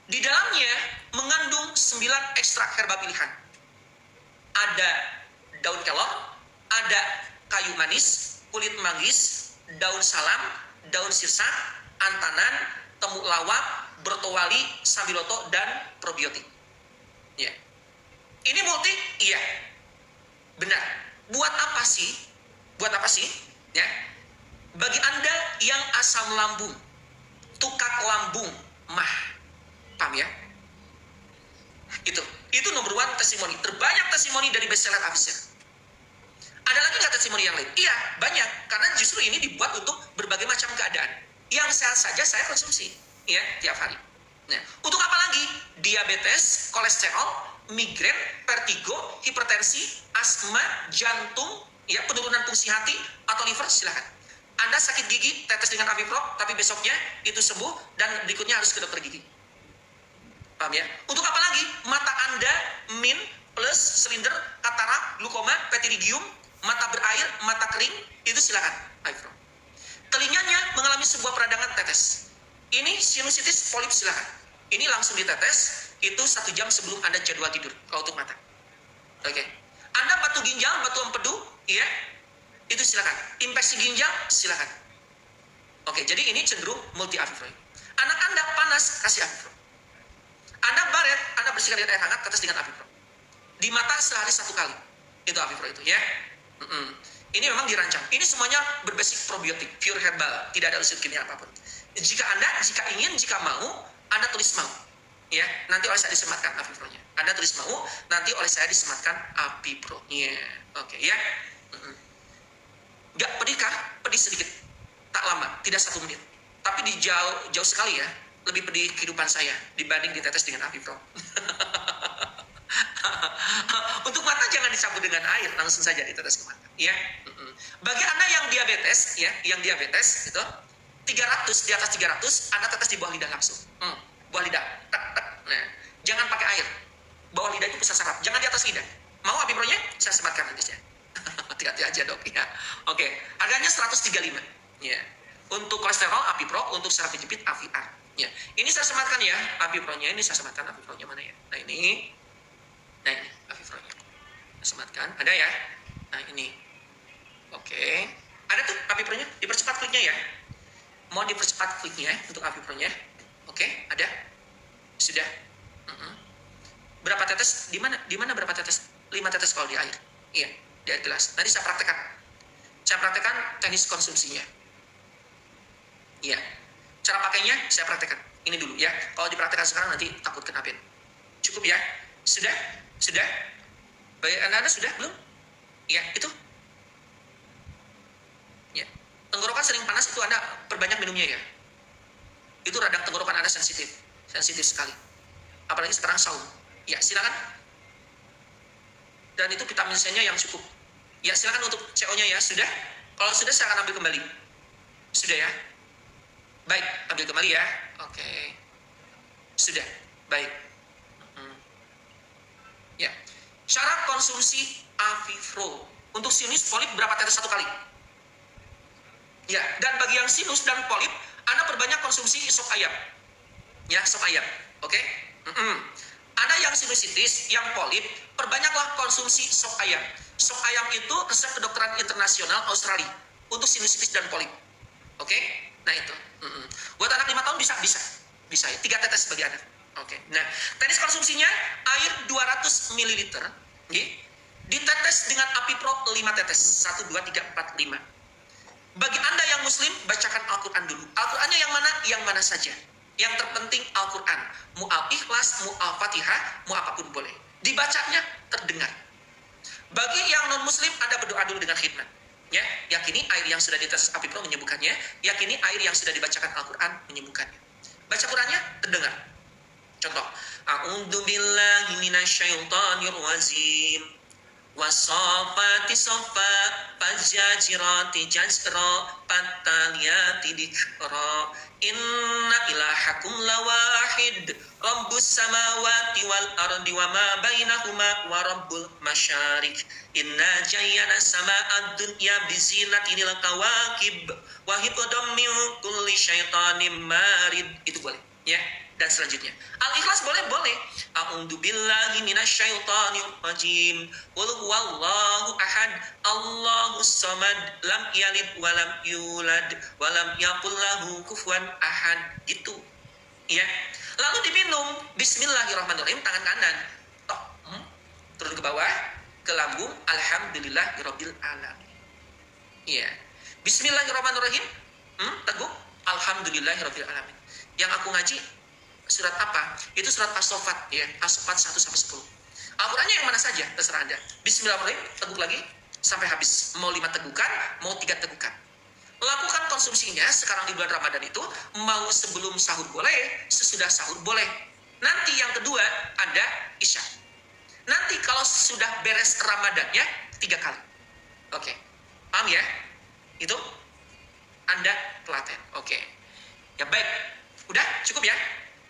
Di dalamnya mengandung 9 ekstrak herba pilihan. Ada daun kelor, ada kayu manis, kulit manggis, daun salam, daun sirsak, antanan, temuk lawak, bertowali, sambiloto, dan probiotik. Ya. Ini multi? Iya. Benar. Buat apa sih? Buat apa sih? Ya. Bagi Anda yang asam lambung, tukak lambung, mah. Paham ya? Itu nomor 1 testimoni. Terbanyak testimoni dari bestseller Avicenna. Ada lagi nggak testimoni yang lain? Iya, banyak. Karena justru ini dibuat untuk berbagai macam keadaan. Yang sehat saja saya konsumsi. Ya, tiap hari. Nah, untuk apa lagi? Diabetes, kolesterol, migrain, vertigo, hipertensi, asma, jantung, ya penurunan fungsi hati atau liver, silakan. Anda sakit gigi, tetes dengan Avipro, tapi besoknya itu sembuh dan berikutnya harus ke dokter gigi. Paham ya? Untuk apa lagi? Mata Anda, min, plus, silinder, katarak, glukoma, petirigium, mata berair, mata kering, itu silakan Avipro. Telinganya mengalami sebuah peradangan, tetes. Ini sinusitis, polip, silakan. Ini langsung ditetes, itu 1 jam sebelum Anda jadwal tidur, kalau untuk mata. Oke. Anda batu ginjal, batu empedu, iya, itu silakan. Infeksi ginjal, silakan. Oke, jadi ini cenderung multi Avipro. Anak Anda panas, kasih Avipro. Anda baret, Anda bersihkan dengan air hangat, tetes dengan Avipro. Di mata sehari 1 kali, itu Avipro itu, ya. Ini memang dirancang. Ini semuanya berbasis probiotik, pure herbal, tidak ada unsur kimia apapun. Jika ingin, jika mau, Anda tulis mau. Ya, nanti oleh saya disematkan Avipro-nya. Anda tulis mau, nanti oleh saya disematkan Avipro-nya. Oke, ya. Nggak pedih kah? Pedih sedikit. Tak lama, tidak 1 menit. Tapi di jauh sekali ya, lebih pedih kehidupan saya dibanding ditetes dengan Avipro. Untuk mata jangan dicampur dengan air, langsung saja ditetes ke mata. Ya. Bagi Anda yang diabetes, ya, itu 300, di atas 300, Anda tetes di bawah lidah langsung. Bawah lidah. Nah, jangan pakai air. Bawah lidah itu pusat saraf. Jangan di atas lidah. Mau Avipro-nya? Saya sematkan nanti ya. Hati-hati aja dok. Ya. Oke. Harganya 135. Ya. Untuk kolesterol Avipro, untuk saraf kejepit AVR. Ya. Ini saya sematkan ya. Avipro-nya ini saya sematkan. Avipro-nya mana ya? Nah ini Avipro-nya. Saya sematkan. Ada ya? Nah ini. Oke. Ada tuh Avipro-nya. Dipercepat kliknya ya. Mau dipercepat kliknya untuk Avipro-nya. Oke, ada? Sudah? Berapa tetes? Di mana berapa tetes? 5 tetes kalau di air. Iya, di air gelas. Nanti saya praktekkan. Saya praktekkan teknis konsumsinya. Iya. Cara pakainya saya praktekkan. Ini dulu ya. Kalau dipraktekkan sekarang nanti takut kena pen. Cukup ya? Sudah? Sudah? Baik, Anda sudah? Belum? Iya, itu. Ya. Tenggorokan sering panas itu Anda perbanyak minumnya ya. Itu radang tenggorokan Anda sensitif sekali. Apalagi sekarang saum. Ya, silakan. Dan itu vitamin C-nya yang cukup. Ya, silakan untuk CO-nya ya. Sudah? Kalau sudah saya akan ambil kembali. Sudah ya? Baik, ambil kembali ya. Oke. Sudah. Baik. Ya. Syarat konsumsi Avipro. Untuk sinus polip berapa tetes 1 kali? Ya, dan bagi yang sinus dan polip Anda perbanyak konsumsi sop ayam. Ya, sop ayam. Oke? Ada yang sinusitis, yang polip, perbanyaklah konsumsi sop ayam. Sop ayam itu resep kedokteran internasional Australia untuk sinusitis dan polip. Oke? Nah itu. Buat anak 5 tahun bisa ya. 3 tetes bagi anak. Oke. Nah, teknis konsumsinya air 200 ml. Oke? Ditetes dengan api pro 5 tetes. 1, 2, 3, 4, 5. Bagi Anda yang muslim, bacakan Al-Quran dulu. Al-Qurannya yang mana? Yang mana saja. Yang terpenting Al-Quran. Mau Al-Ikhlas, mau Al-Fatihah, mau apapun boleh. Dibacanya terdengar. Bagi yang non-muslim, Anda berdoa dulu dengan khidmat. Ya, yakini air yang sudah ditetes api pro menyembuhkannya. Yakini air yang sudah dibacakan Al-Quran menyembuhkannya. Baca Qurannya terdengar. Contoh. A'udzu billahi minasyaitonir rajim. Wasofati sofa, fajajirati jajra, pataliyati dikra. Inna ilahakum lawahid, rabbus samawati wal ardi wa ma bainahuma wa rabbul masyarik. Inna jayyana sama'ad dunya bizinatinil kawakib, wa hifdham min kulli syaitanim marid. Itu boleh, ya. Dan selanjutnya Al-Ikhlas boleh. A'udzu billahi minasyaitonir rajim. Qul huwallahu ahad, Allahus samad, lam yalid wa lam yulad wa lam yakul lahu kufuwan ahad. Gitu. Ya. Lalu diminum bismillahirrahmanirrahim tangan kanan. Tok. Turun ke bawah ke lambung, alhamdulillahirabbil alamin. Ya. Bismillahirrahmanirrahim. Teguk, alhamdulillahirabbil alamin. Yang aku ngaji surat apa? Itu surat As-Saffat, ya. As-Saffat 1-10. Al-Qurannya yang mana saja, terserah Anda. Bismillahirrahmanirrahim, teguk lagi sampai habis. Mau 5 tegukan, mau 3 tegukan. Lakukan konsumsinya sekarang di bulan Ramadan itu, mau sebelum sahur boleh, sesudah sahur boleh. Nanti yang kedua ada Isya. Nanti kalau sudah beres Ramadannya 3 kali. Oke. Paham ya? Itu Anda telaten. Oke. Ya baik. Udah cukup ya?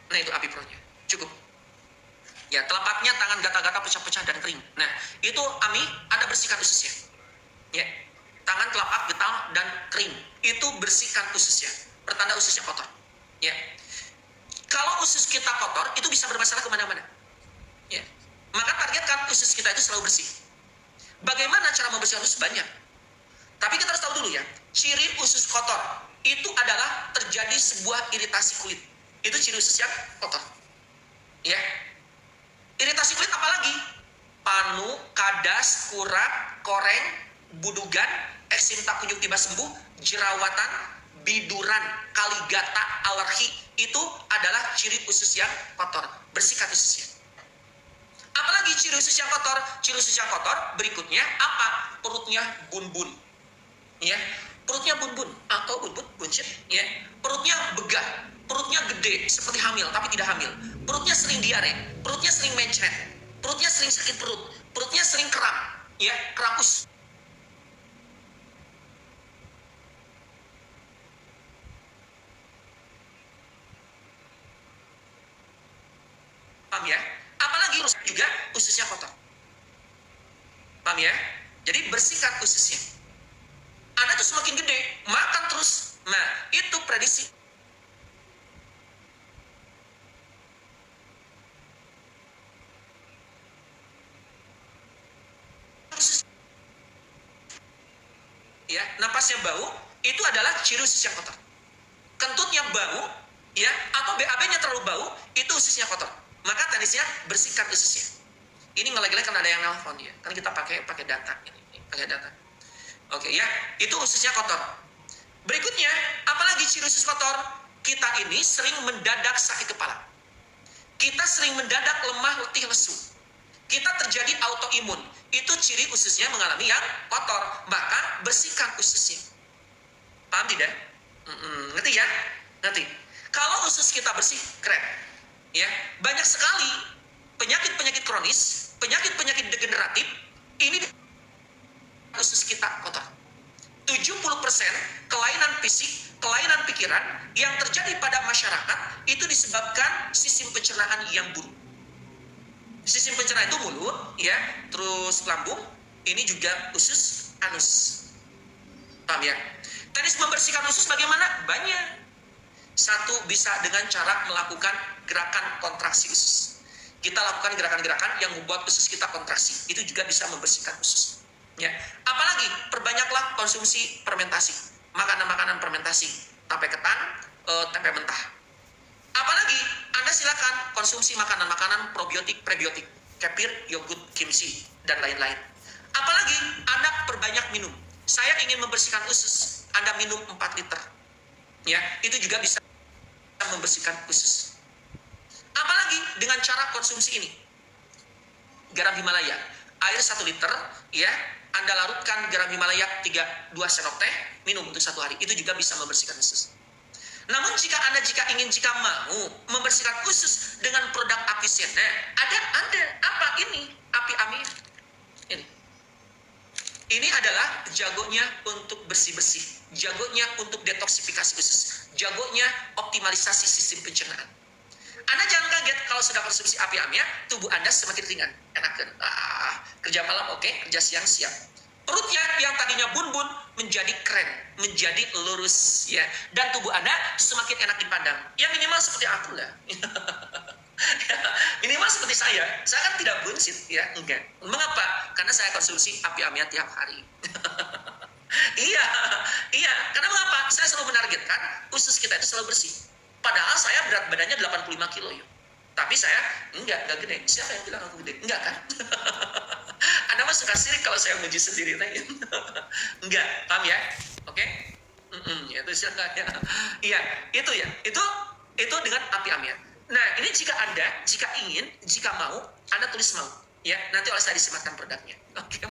Nah itu api pro-nya. Cukup. Ya, telapaknya tangan gatal-gatal, pecah-pecah dan kering. Nah, itu Ami, Anda bersihkan ususnya. Ya. Tangan telapak gatal dan kering. Itu bersihkan ususnya. Pertanda ususnya kotor. Ya. Kalau usus kita kotor, itu bisa bermasalah kemana-mana. Ya. Maka targetkan usus kita itu selalu bersih. Bagaimana cara membersihkan usus? Banyak. Tapi kita harus tahu dulu ya, ciri usus kotor itu adalah terjadi sebuah iritasi kulit. Itu ciri usus yang kotor. Ya. Iritasi kulit apalagi? Panu, kadas, kurat, koreng, budugan, eksim tak kunjung tiba sembuh, jerawatan, biduran, kaligata, alergi. Itu adalah ciri usus yang kotor. Bersihkan ususnya. Apalagi ciri usus yang kotor? Ciri usus yang kotor berikutnya apa? Perutnya bun-bun. Ya. Perutnya bun-bun atau bun-bun, buncit. Ya. Perutnya begah. Perutnya gede, seperti hamil, tapi tidak hamil. Perutnya sering diare, perutnya sering mencret, perutnya sering sakit perut, perutnya sering kram, ya, kerampus. Paham ya? Apalagi juga ususnya kotor. Paham ya? Jadi bersihkan ususnya. Anda tuh semakin gede, makan terus. Nah, itu prediksi. Ya, napasnya bau itu adalah ciri usus yang kotor. Kentutnya bau, ya, atau BAB-nya terlalu bau, itu ususnya kotor. Maka teknisnya bersihkan ususnya. Ini ngelag-lag kan ada yang nelfon ya. Kan kita pakai data ini, pakai data. Oke ya, itu ususnya kotor. Berikutnya, apalagi ciri usus kotor? Kita ini sering mendadak sakit kepala. Kita sering mendadak lemah, letih, lesu. Kita terjadi autoimun. Itu ciri ususnya mengalami yang kotor. Maka bersihkan ususnya. Paham tidak? Ngerti ya? Ngerti. Kalau usus kita bersih, keren. Ya, banyak sekali penyakit-penyakit kronis, penyakit-penyakit degeneratif, ini usus kita kotor. 70% kelainan fisik, kelainan pikiran yang terjadi pada masyarakat itu disebabkan sistem pencernaan yang buruk. Sistem pencernaan itu mulut, ya, terus lambung, ini juga usus, anus. Paham ya? Teknis membersihkan usus bagaimana? Banyak. Satu, bisa dengan cara melakukan gerakan kontraksi usus. Kita lakukan gerakan-gerakan yang membuat usus kita kontraksi. Itu juga bisa membersihkan usus. Ya. Apalagi, perbanyaklah konsumsi fermentasi. Makanan-makanan fermentasi. Tape ketan, tempe mentah. Apalagi, Anda silakan konsumsi makanan-makanan probiotik, prebiotik. Kefir, yogurt, kimchi, dan lain-lain. Apalagi, Anda perbanyak minum. Saya ingin membersihkan usus. Anda minum 4 liter. Ya, itu juga bisa membersihkan usus. Apalagi dengan cara konsumsi ini. Garam Himalaya, air 1 liter, ya, Anda larutkan garam Himalaya 2 sendok teh, minum untuk 1 hari. Itu juga bisa membersihkan usus. Namun jika jika mau membersihkan usus dengan produk Apisena, ada apa ini? Api Amir. Ini adalah jagonya untuk bersih-bersih, jagonya untuk detoksifikasi usus, jagonya optimalisasi sistem pencernaan. Anda jangan kaget kalau sudah konsumsi api amia, tubuh Anda semakin ringan, enakan. Kerja malam oke, kerja siang siap. Perutnya yang tadinya bun-bun menjadi keren, menjadi lurus, ya. Dan tubuh Anda semakin enak dipandang. Ya minimal seperti aku lah. Minimal seperti saya kan tidak bullshit, ya, enggak. Mengapa? Karena saya konsumsi api amia tiap hari. Iya, karena mengapa? Saya selalu menargetkan usus kita itu selalu bersih. Padahal saya berat badannya 85 kilo, yuk. Tapi saya enggak gede. Siapa yang bilang aku gede? Enggak kan? Anda mah suka sirik kalau saya muji sendiri, tanya. Enggak, paham ya? Oke? Itu silakan. Iya, itu ya. Itu dengan api amia. Nah, ini jika mau, Anda tulis mau, ya. Nanti oleh saya disematkan produknya. Oke.